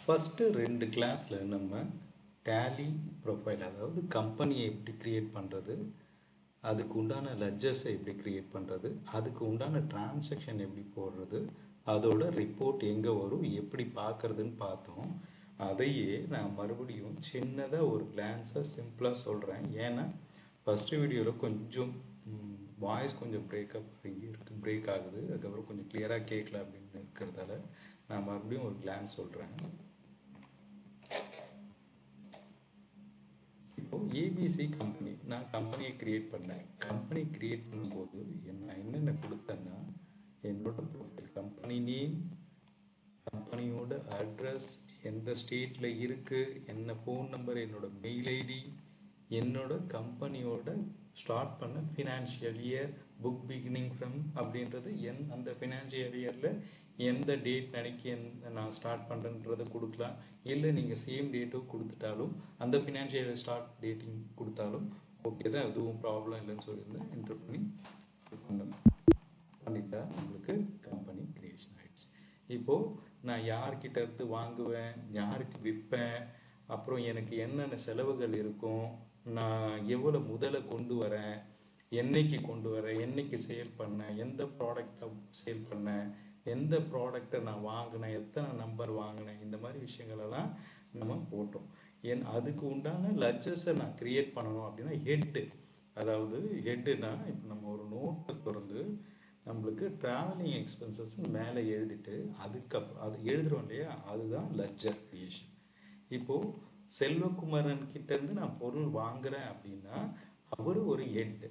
First 2 கிளாஸில் நம்ம tally profile, அதாவது கம்பெனியை எப்படி க்ரியேட் பண்ணுறது, அதுக்கு உண்டான லெட்ஜர்ஸை எப்படி க்ரியேட் பண்ணுறது, அதுக்கு உண்டான டிரான்சாக்ஷன் எப்படி போடுறது, அதோட ரிப்போர்ட் எங்கே வரும், எப்படி பார்க்குறதுன்னு பார்த்தோம். அதையே நான் மறுபடியும் சின்னதாக ஒரு கிளான்ஸாக சிம்பிளாக சொல்கிறேன். ஏன்னா ஃபஸ்ட்டு வீடியோவில் கொஞ்சம் வாய்ஸ் கொஞ்சம் பிரேக் ஆகுது, அதுக்கப்புறம் கொஞ்சம் கிளியராக கேட்கல அப்படின்னு இருக்கிறதால நான் மறுபடியும் ஒரு கிளான்ஸ் சொல்கிறேன். இப்போது ஏபிசி கம்பெனி, நான் கம்பெனியை க்ரியேட் பண்ணேன். கம்பெனி க்ரியேட் பண்ணும்போது நான் என்னென்ன கொடுத்தேன்னா, என்னோட ப்ரொஃபைல், கம்பெனி நேம், கம்பெனியோட அட்ரஸ், எந்த ஸ்டேட்டில் இருக்குது, என்ன ஃபோன் நம்பர், என்னோட மெயில் ஐடி, என்னோட கம்பெனியோட ஸ்டார்ட் பண்ண financial year, book beginning from அப்படின்றது அந்த ஃபினான்ஷியல் இயரில் எந்த டேட் அன்னைக்கு நான் ஸ்டார்ட் பண்ணுறேன்றதை கொடுக்கலாம். இல்லை நீங்கள் சேம் டேட்டும் கொடுத்துட்டாலும், அந்த ஃபினான்ஷியல் ஸ்டார்ட் டேட்டிங் கொடுத்தாலும் ஓகே தான், எதுவும் ப்ராப்ளம் இல்லைன்னு சொல்லியிருந்தேன். என்ட்ரு பண்ணி பண்ணிட்டா உங்களுக்கு கம்பெனி க்ரியேஷன் ஆகிடுச்சு. இப்போது நான் யார்கிட்ட இருந்து வாங்குவேன், யாருக்கு விற்பேன், அப்புறம் எனக்கு என்னென்ன செலவுகள் இருக்கும், நான் எவ்வளோ முதலை கொண்டு வரேன், என்னைக்கு கொண்டு வரேன், என்னைக்கு சேல் பண்ணேன், எந்த ப்ராடக்டை சேல் பண்ணேன், எந்த ப்ராடக்டை நான் வாங்கினேன், எத்தனை நம்பர் வாங்கினேன், இந்த மாதிரி விஷயங்களெல்லாம் நம்ம போட்டோம். அதுக்கு உண்டான லெட்ஜர்ஸை நான் க்ரியேட் பண்ணணும் அப்படின்னா ஹெட்டு, அதாவது ஹெட்டுனா இப்போ நம்ம ஒரு நோட்டை திறந்து நம்மளுக்கு ட்ராவலிங் எக்ஸ்பென்சஸ் மேலே எழுதிட்டு அதுக்கப்புறம் அது எழுதுகிறோம் இல்லையா, அதுதான் லெட்ஜர் க்ரியேஷன். இப்போது செல்வகுமாரன் கிட்டேருந்து நான் பொருள் வாங்குகிறேன் அப்படின்னா அவர் ஒரு ஹெட்டு.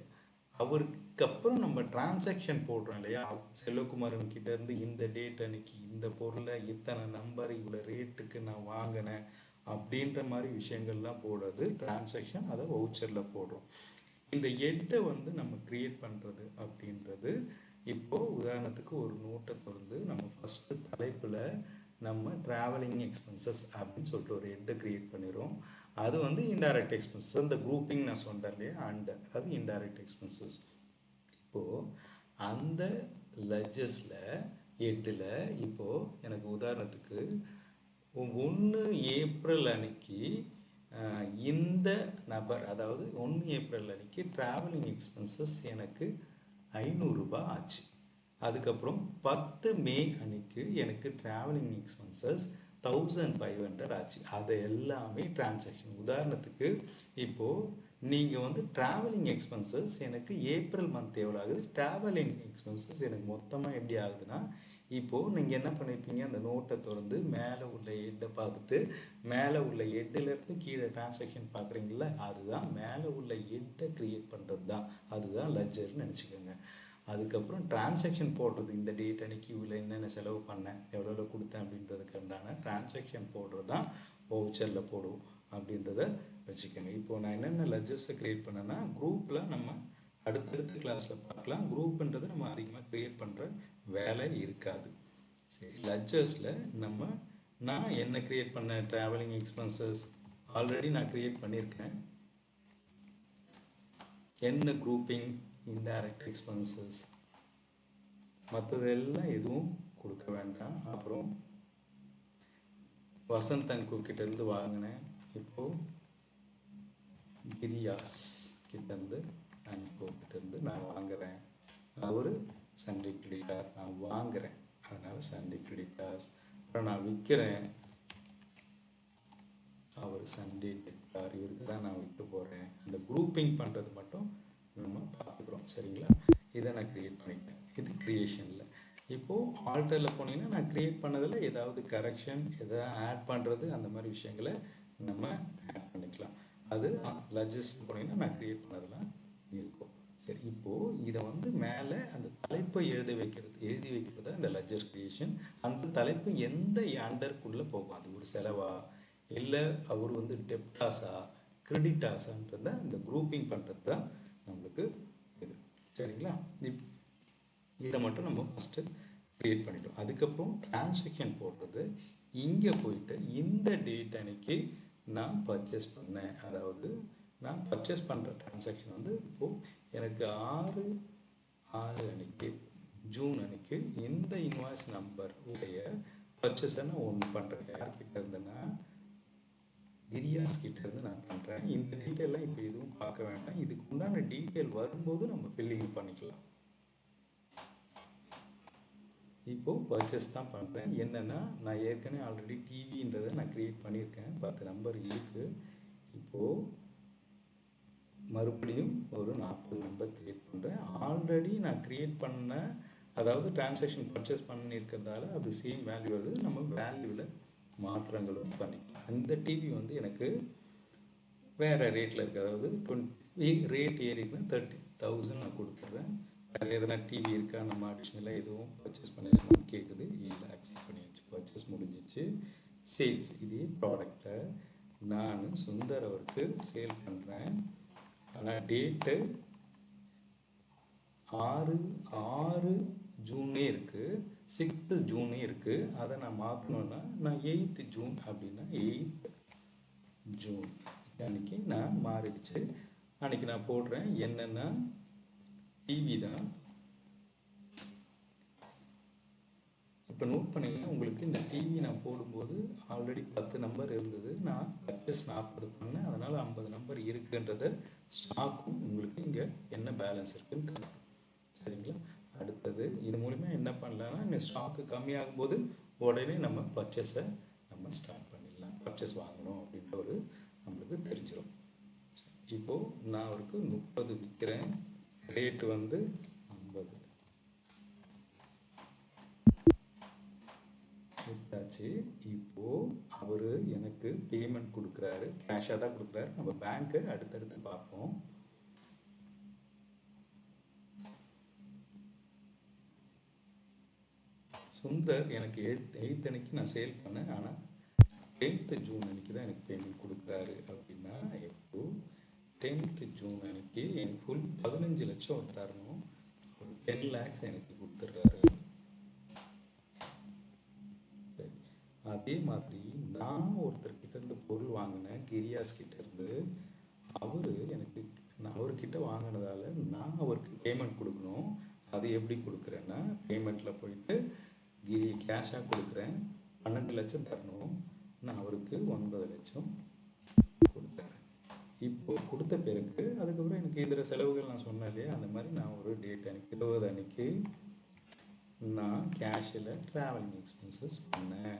அவருக்கு அப்புறம் நம்ம டிரான்சாக்ஷன் போடுறோம் இல்லையா, செல்வகுமாரன் கிட்டேருந்து இந்த டேட் அன்னைக்கு இந்த பொருளை இத்தனை நம்பர் இவ்வளோ ரேட்டுக்கு நான் வாங்கினேன் அப்படின்ற மாதிரி விஷயங்கள்லாம் போடுறது டிரான்சாக்ஷன், அதை வவுச்சரில் போடுறோம். இந்த ஹெட்டை நம்ம க்ரியேட் பண்ணுறது அப்படின்றது, இப்போது உதாரணத்துக்கு ஒரு நோட்டை திறந்து நம்ம ஃபஸ்ட்டு தலைப்பில் நம்ம ட்ராவலிங் எக்ஸ்பென்சஸ் அப்படின்னு சொல்லிட்டு ஒரு ஹெட்டை க்ரியேட் பண்ணிடுறோம். அது இன்டைரக்ட் எக்ஸ்பென்சஸ், அந்த குரூப்பிங் நான் சொன்னேன் இல்லையா, அது இன்டைரக்ட் எக்ஸ்பென்சஸ். இப்போது அந்த லெட்ஜர்ஸில் ஹெட்டில் இப்போது எனக்கு உதாரணத்துக்கு 1 ஏப்ரல் அன்னைக்கு இந்த நபர், அதாவது 1 ஏப்ரல் அன்னைக்கு ட்ராவலிங் எக்ஸ்பென்சஸ் எனக்கு 500 ரூபாய் ஆச்சு. அதுக்கப்புறம் 10 மே அன்னைக்கு எனக்கு ட்ராவலிங் எக்ஸ்பென்சஸ் 1500 ஆச்சு. அது எல்லாமே டிரான்சாக்ஷன். உதாரணத்துக்கு இப்போது நீங்கள் ட்ராவலிங் எக்ஸ்பென்சஸ் எனக்கு ஏப்ரல் மந்த் எவ்வளோ ஆகுது, ட்ராவலிங் எக்ஸ்பென்சஸ் எனக்கு மொத்தமாக எப்படி ஆகுதுன்னா, இப்போது நீங்கள் என்ன பண்ணியிருப்பீங்க, அந்த நோட்டை திறந்து மேலே உள்ள ஹெட்டை பார்த்துட்டு மேலே உள்ள ஹெட்டிலேருந்து கீழே டிரான்சாக்ஷன் பார்க்குறீங்களா, அதுதான் மேலே உள்ள ஹெட்டை க்ரியேட் பண்ணுறது தான், அதுதான் லெட்ஜர்னு நினச்சிக்கோங்க. அதுக்கப்புறம் டிரான்சாக்ஷன் போடுறது, இந்த டேட் அன்னைக்கு இவ்வளோ என்னென்ன செலவு பண்ணேன், எவ்வளோ கொடுத்தேன் அப்படின்றதுக்கு உண்டான டிரான்சாக்ஷன் போடுறது தான் வவுச்சரில் போடுவோம் அப்படின்றத வச்சுக்கோங்க. இப்போது நான் என்னென்ன லெட்ஜர்ஸை க்ரியேட் பண்ணேன்னா, குரூப்பில் நம்ம அடுத்தடுத்த கிளாஸில் பார்க்கலாம். குரூப்புன்றது நம்ம அதிகமாக க்ரியேட் பண்ணுற வேலை இருக்காது. சரி, லெட்ஜர்ஸில் நான் என்ன க்ரியேட் பண்ணேன், ட்ராவலிங் எக்ஸ்பென்சஸ் ஆல்ரெடி நான் க்ரியேட் பண்ணியிருக்கேன். என்ன குரூப்பிங், இன்டைரக்ட் எக்ஸ்பென்சஸ், மற்றதெல்லாம் எதுவும் கொடுக்க வேண்டாம். அப்புறம் வசந்த் அண்ட் கோ கிட்டேருந்து வாங்கினேன். இப்போது கிரியாஸ் கிட்டேருந்து அண்ட் கோ கிட்டேருந்து நான் வாங்குகிறேன். அவர் சண்டே கிரெடிட்டார், நான் வாங்குகிறேன், அதனால் சண்டே கிரெடிட்டார்ஸ். அப்புறம் நான் விற்கிறேன், அவர் சண்டே டெப்டார், இவருக்கு தான் நான் விற்க போகிறேன். அந்த குரூப்பிங் பண்ணுறது மட்டும் நம்ம பார்த்துக்குறோம். சரிங்களா, இதை நான் க்ரியேட் பண்ணிட்டேன். இது க்ரியேஷனில். இப்போது ஆல்டரில் போனீங்கன்னா நான் க்ரியேட் பண்ணதில் ஏதாவது கரெக்ஷன், எதாவது ஆட் பண்ணுறது, அந்த மாதிரி விஷயங்களை நம்ம ஆட் பண்ணிக்கலாம். அது லெட்ஜர்ஸ் போனீங்கன்னா நான் க்ரியேட் பண்ணதெல்லாம் இருக்கும். சரி, இப்போது இதை மேலே அந்த தலைப்பை எழுதி வைக்கிறது இந்த லெட்ஜர் க்ரியேஷன். அந்த தலைப்பு எந்த ஆண்டருக்குள்ளே போகும், அது ஒரு செலவா இல்லை அவர் டெப்டாஸா கிரெடிட்டாஸான்றத இந்த குரூப்பிங் பண்ணுறது தான் நம்மளுக்கு இது. சரிங்களா, இதை மட்டும் நம்ம ஃபஸ்ட்டு க்ரியேட் பண்ணிட்டோம். அதுக்கப்புறம் டிரான்சாக்ஷன் போடுறது, இங்கே போயிட்டு இந்த டேட் அன்னைக்கு நான் பர்ச்சேஸ் பண்ணேன், அதாவது நான் பர்ச்சேஸ் பண்ணுற டிரான்சாக்ஷன் இப்போது எனக்கு 6 அன்னைக்கு ஜூன் அன்னைக்கு இந்த இன்வாய்ஸ் நம்பர் உடைய பர்ச்சேஸை நான் ஒன்று பண்ணுறேன். யார்கிட்ட இருந்தேன்னா கிரியாஸ் கிட்ட இருந்து நான் பண்ணுறேன். இந்த டீட்டெயிலாம் இப்போ எதுவும் பார்க்க வேண்டாம். இதுக்கு உண்டான டீட்டெயில் வரும்போது நம்ம ஃபில்லிங் பண்ணிக்கலாம். இப்போது பர்ச்சேஸ் தான் பண்ணுறேன். என்னென்னா நான் ஏற்கனவே ஆல்ரெடி டிவின்றதை நான் க்ரியேட் பண்ணியிருக்கேன். 10 நம்பர் இருக்குது. இப்போது மறுபடியும் ஒரு 40 நம்பர் க்ரியேட் பண்ணுறேன். ஆல்ரெடி நான் க்ரியேட் பண்ண, அதாவது டிரான்சாக்ஷன் பர்ச்சேஸ் பண்ணியிருக்கிறதால அது சேம் வேல்யூ வருது. நம்ம வேல்யூவில் மாற்றங்களும் பண்ணிக்கலாம். இந்த டிவி வந்து எனக்கு வேறு ரேட்டில் இருக்குது. அதாவது ரேட் ஏறிக்குன்னா 30,000 நான் கொடுத்துட்றேன். வேறு எதனா டிவி இருக்கா, நம்ம அடிஷ்னலாக எதுவும் பர்ச்சேஸ் பண்ணிடலாம்னு கேட்குது. இல்லை, அக்செப்ட் பண்ணியாச்சு. பர்ச்சேஸ் முடிஞ்சிச்சு. சேல்ஸ், இதே ப்ராடக்டை நான் சுந்தர் அவருக்கு சேல் பண்ணுறேன். ஆனால் டேட்டு 6 ஜூனே இருக்குது, 6 ஜூனே இருக்குது. அதை நான் மாற்றணுன்னா நான் 8 ஜூன் அப்படின்னா 8 ஜூன் அன்றைக்கி நான் மாறிடுச்சு. அன்றைக்கி நான் போடுறேன். என்னென்னா டிவி தான். இப்போ நோட் பண்ணிங்கன்னா உங்களுக்கு இந்த டிவி நான் போடும்போது ஆல்ரெடி 10 நம்பர் இருந்தது. நான் பர்ச்சேஸ் 40 பண்ணேன். அதனால் 50 நம்பர் இருக்குன்றத ஸ்டாக்கும் உங்களுக்கு இங்கே என்ன பேலன்ஸ் இருக்குன்னு காட்டும். சரிங்களா? அடுத்தது இது மூலிமா என்ன பண்ணலான்னா, இந்த ஸ்டாக்கு கம்மியாகும் போது உடனே நம்ம பர்ச்சேஸை நம்ம ஸ்டார்ட் பண்ணிடலாம். பர்ச்சேஸ் வாங்கணும் அப்படின்ற ஒரு நம்மளுக்கு தெரிஞ்சிடும். இப்போது நான் அவருக்கு 30 விற்கிறேன். ரேட்டு வந்து 50 விட்டாச்சு. இப்போது அவர் எனக்கு பேமெண்ட் கொடுக்குறாரு. கேஷாக தான் கொடுக்குறாரு. நம்ம பேங்க்கை அடுத்தடுத்து பார்ப்போம். சுந்தர் எனக்கு 8th அன்னைக்கு நான் சேல் பண்ணேன். ஆனால் 10th ஜூன் அன்னைக்கு தான் எனக்கு பேமெண்ட் கொடுக்குறாரு. அப்படின்னா எப்போ 10th ஜூன் அன்னைக்கு எனக்கு ஃபுல் 15 லட்சம் தரணும். ஒரு 10 lakhs எனக்கு கொடுத்துட்றாரு. சரி, அதே மாதிரி நான் ஒருத்தர்கிட்ட இருந்து பொருள் வாங்கினேன், கிரியாஸ் கிட்ட இருந்து. நான் அவர்கிட்ட வாங்கினதால நான் அவருக்கு பேமெண்ட் கொடுக்கணும். அது எப்படி கொடுக்குறேன்னா, பேமெண்ட்டில் போயிட்டு கேஷாக கொடுக்குறேன். 12 லட்சம் தரணும். நான் அவருக்கு 9 லட்சம் கொடுத்தேன். இப்போது கொடுத்த பிறகு அதுக்கப்புறம் எனக்கு இதர செலவுகள் நான் சொன்னேன் இல்லையா, அந்த மாதிரி நான் ஒரு டேட் அன்னைக்கு 20 அன்னைக்கு நான் கேஷில் ட்ராவலிங் எக்ஸ்பென்சஸ் பண்ணேன்.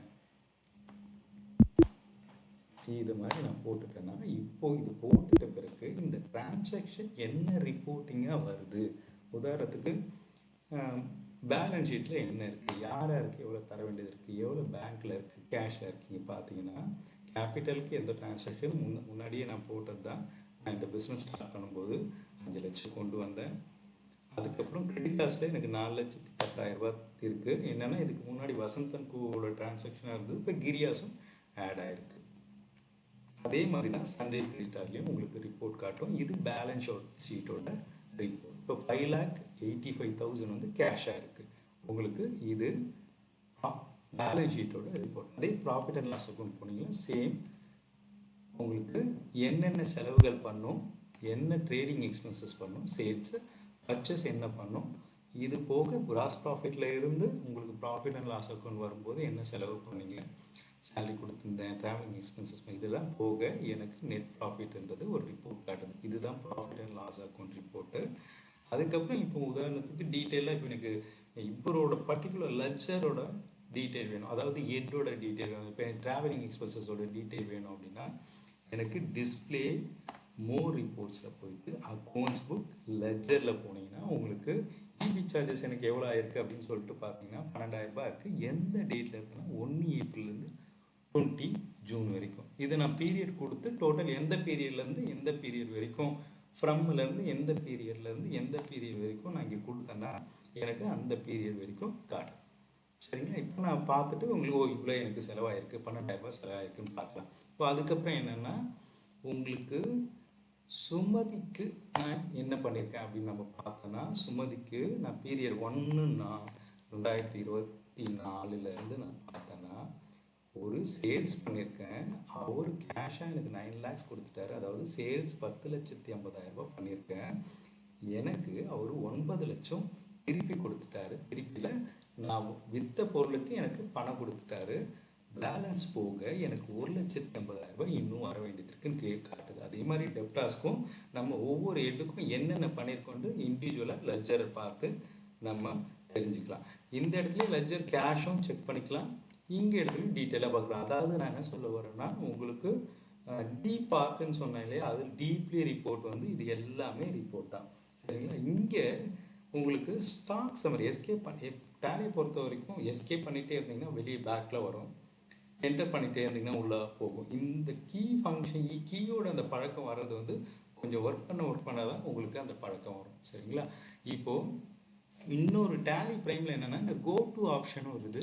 இது மாதிரி நான் போட்டுட்டேன்னா, இப்போது இது போட்டுட்ட பிறகு இந்த டிரான்சாக்ஷன் என்ன ரிப்போர்ட்டிங்காக வருது. உதாரணத்துக்கு பேலன்ஸ் ஷீட்டில் என்ன இருக்குது, யாருக்கு எவ்வளோ தர வேண்டியது இருக்குது, எவ்வளோ பேங்க்கில் இருக்குது, கேஷில் இருக்கீங்க பார்த்தீங்கன்னா, கேபிட்டலுக்கு எந்த டிரான்சாக்ஷன் முன்னாடியே நான் போட்டது தான். நான் இந்த பிஸ்னஸ் ஸ்டார்ட் பண்ணும்போது 5 லட்சம் கொண்டு வந்தேன். அதுக்கப்புறம் கிரெடிட் காஸ்ட்டில் எனக்கு 4,10,000 இருக்குது. என்னென்னா இதுக்கு முன்னாடி வசந்தன் கோவோட டிரான்சாக்ஷனாக இருந்தது. இப்போ கிரியாஸும் ஆட் ஆகிருக்கு. அதே மாதிரி தான் சண்டே கிரெடிட்டார்லேயும் உங்களுக்கு ரிப்போர்ட் காட்டும். இது பேலன்ஸ் ஷீட்டோட ரிப்போர்ட். இப்போ 5,85,000 வந்து கேஷாக இருக்குது உங்களுக்கு. இது பேலன்ஸ் ஷீட்டோட ரிப்போர்ட். அதே ப்ராஃபிட் அண்ட் லாஸ் அக்கௌண்ட் போனீங்கன்னா சேம். உங்களுக்கு என்னென்ன செலவுகள் பண்ணும், என்ன ட்ரேடிங் எக்ஸ்பென்சஸ் பண்ணும், சேல்ஸ் பர்ச்சேஸ் என்ன பண்ணும், இது போக கிராஸ் ப்ராஃபிட்டில் இருந்து உங்களுக்கு ப்ராஃபிட் அண்ட் லாஸ் அக்கௌண்ட் வரும்போது என்ன செலவு பண்ணீங்க, சேலரி கொடுத்துருந்தேன், ட்ராவலிங் எக்ஸ்பென்சஸ், இதெல்லாம் போக எனக்கு நெட் ப்ராஃபிட்ன்றது ஒரு ரிப்போர்ட் காட்டுது. இதுதான் profit and loss account report. அதுக்கப்புறம் இப்போ உதாரணத்துக்கு டீட்டெயிலாக இப்போ எனக்கு இவரோட பர்டிகுலர் லெட்ஜரோட டீட்டெயில் வேணும், அதாவது ஹெட்டோட டீட்டெயில் வேணும். இப்போ ட்ராவலிங் எக்ஸ்பென்சஸோட டீட்டெயில் வேணும் அப்படின்னா எனக்கு டிஸ்பிளே மோர் ரிப்போர்ட்ஸில் போயிட்டு அக்கௌண்ட்ஸ் புக் லெட்ஜரில் போனீங்கன்னா உங்களுக்கு இபி சார்ஜஸ் எனக்கு எவ்வளோ ஆயிருக்கு அப்படின்னு சொல்லிட்டு பார்த்தீங்கன்னா 12,000 இருக்குது. எந்த டேட்டில் இருக்குன்னா 1 ஏப்ரல்லேருந்து 20 ஜூன் வரைக்கும். இது நான் பீரியட் கொடுத்து டோட்டல் எந்த பீரியட்லேருந்து எந்த பீரியட் வரைக்கும், ஃப்ரம்லேருந்து எந்த பீரியட்லேருந்து எந்த பீரியட் வரைக்கும் நான் இங்கே கொடுத்தேன்னா எனக்கு அந்த பீரியட் வரைக்கும் காட்டும். சரிங்களா? இப்போ நான் பார்த்துட்டு உங்களுக்கு இவ்வளோ எனக்கு செலவாயிருக்கு, 12,000 செலவாயிருக்குன்னு பார்க்கலாம். இப்போ அதுக்கப்புறம் என்னென்னா உங்களுக்கு சுமதிக்கு நான் என்ன பண்ணியிருக்கேன் அப்படின்னு நம்ம பார்த்தோன்னா, சுமதிக்கு நான் பீரியட் 1 நான் 2024 நான் பார்த்தேன்னா ஒரு சேல்ஸ் பண்ணியிருக்கேன். அவர் கேஷாக எனக்கு 9 lakhs கொடுத்துட்டாரு. அதாவது சேல்ஸ் 10,50,000 பண்ணியிருக்கேன். எனக்கு அவர் 9 லட்சம் திருப்பி கொடுத்துட்டாரு. திருப்பியில் நான் விற்ற பொருளுக்கு எனக்கு பணம் கொடுத்துட்டாரு, பேலன்ஸ் போக எனக்கு 1,80,000 இன்னும் வர வேண்டியது இருக்குன்னு காட்டுது. அதே மாதிரி டெப்டாஸ்க்கும் நம்ம ஒவ்வொரு ஹெட்டுக்கும் என்னென்ன பண்ணியிருக்கோண்டு இண்டிவிஜுவலாக லெட்ஜரை பார்த்து நம்ம தெரிஞ்சுக்கலாம். இந்த இடத்துல லெட்ஜர் கேஷும் செக் பண்ணிக்கலாம், இங்கே இடத்துலையும் டீட்டெயிலாக பார்க்கலாம். அதாவது நான் என்ன சொல்ல வரேன்னா, உங்களுக்கு டீப் பார்ட்டுன்னு சொன்னேன் இல்லையா, அது டீப்லி ரிப்போர்ட் வந்து இது எல்லாமே ரிப்போர்ட் தான், சரிங்களா. இங்கே உங்களுக்கு ஸ்டாக் சம்மரி எஸ்கேப் பண்ணி டேலியை பொறுத்த வரைக்கும் எஸ்கேப் பண்ணிகிட்டே இருந்தீங்கன்னா வெளியே பேக்கில் வரும், என்டர் பண்ணிகிட்டே இருந்தீங்கன்னா உள்ளே போகும். இந்த கீ ஃபங்க்ஷன் கீயோட அந்த பழக்கம் வர்றது வந்து கொஞ்சம் ஒர்க் பண்ண தான் உங்களுக்கு அந்த பழக்கம் வரும், சரிங்களா. இப்போது இன்னொரு டேலி ப்ரைமில் என்னென்னா இந்த கோ டு ஆப்ஷனும் வருது.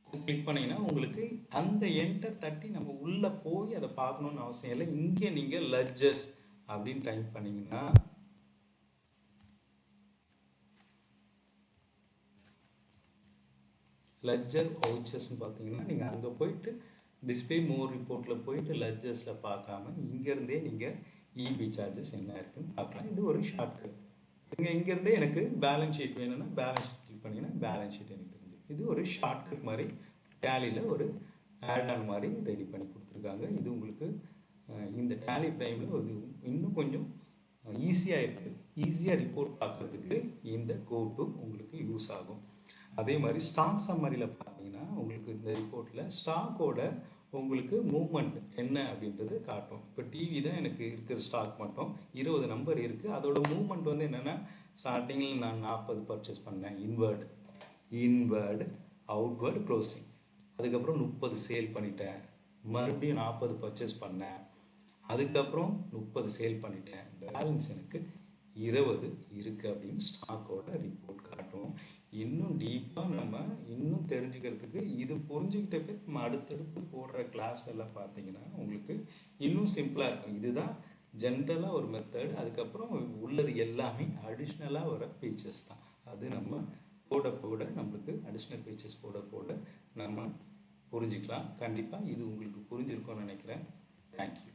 கிளிக் பண்ணிங்கன்னா உங்களுக்கு அந்த என்டர் தட்டி நம்ம உள்ளே போய் அதை பார்க்கணுன்னு அவசியம் இல்லை. இங்கே நீங்கள் லெட்ஜர்ஸ் அப்படின்னு டைப் பண்ணிங்கன்னா லெட்ஜர் வவுச்சர்ஸ்னு பார்த்தீங்கன்னா நீங்கள் அங்கே போயிட்டு டிஸ்பிளே மோர் ரிப்போர்ட்டில் போயிட்டு லெட்ஜர்ஸில் பார்க்காம இங்கேருந்தே நீங்கள் இபி சார்ஜஸ் என்ன இருக்குன்னு பார்க்கலாம். இது ஒரு ஷார்ட்கட். இங்கேருந்தே எனக்கு பேலன்ஸ் ஷீட் வேணும்னா பேலன்ஸ் ஷீட் கிளிக் பண்ணிங்கன்னா பேலன்ஸ் ஷீட் எனக்கு தெரிஞ்சு. இது ஒரு ஷார்ட்கட் மாதிரி டேலியில் ஒரு ஆட் ஆன் மாதிரி ரெடி பண்ணி கொடுத்துருக்காங்க. இது உங்களுக்கு இந்த டேலி ப்ரைமில் ஒரு இன்னும் கொஞ்சம் ஈஸியாக இருக்குது. ஈஸியாக ரிப்போர்ட் பார்க்குறதுக்கு இந்த கோட்டு உங்களுக்கு யூஸ் ஆகும். அதே மாதிரி ஸ்டாக் சம்மரியில் பார்த்தீங்கன்னா உங்களுக்கு இந்த ரிப்போர்ட்டில் ஸ்டாக்கோட உங்களுக்கு மூவ்மெண்ட் என்ன அப்படின்றது காட்டும். இப்போ டிவி தான் எனக்கு இருக்கிற ஸ்டாக் மட்டும் 20 நம்பர் இருக்குது. அதோட மூவ்மெண்ட் வந்து என்னென்னா, ஸ்டார்டிங்கில் நான் 40 பர்ச்சேஸ் பண்ணேன், இன்வேர்டு அவுட்வேர்டு க்ளோசிங், அதுக்கப்புறம் 30 சேல் பண்ணிட்டேன், மறுபடியும் 40 பர்ச்சேஸ் பண்ணேன், அதுக்கப்புறம் 30 சேல் பண்ணிட்டேன், பேலன்ஸ் எனக்கு 20 இருக்குது அப்படின்னு ஸ்டாக்கோட ரிப்போர்ட் காட்டும். இன்னும் டீப்பாக நம்ம இன்னும் தெரிஞ்சுக்கிறதுக்கு இது புரிஞ்சுக்கிட்ட பேர் நம்ம அடுத்தடுத்து போடுற கிளாஸ்லாம் பார்த்தீங்கன்னா உங்களுக்கு இன்னும் சிம்பிளாக இருக்கும். இதுதான் ஜென்ரலாக ஒரு மெத்தட். அதுக்கப்புறம் உள்ளது எல்லாமே அடிஷ்னலாக வர ஃபீச்சர்ஸ் தான். அது நம்ம போட நம்மளுக்கு அடிஷ்னல் ஃபீச்சர்ஸ் போட நம்ம புரிஞ்சுக்கலாம். கண்டிப்பாக இது உங்களுக்கு புரிஞ்சிருக்கும்னு நினைக்கிறேன். தேங்க்யூ.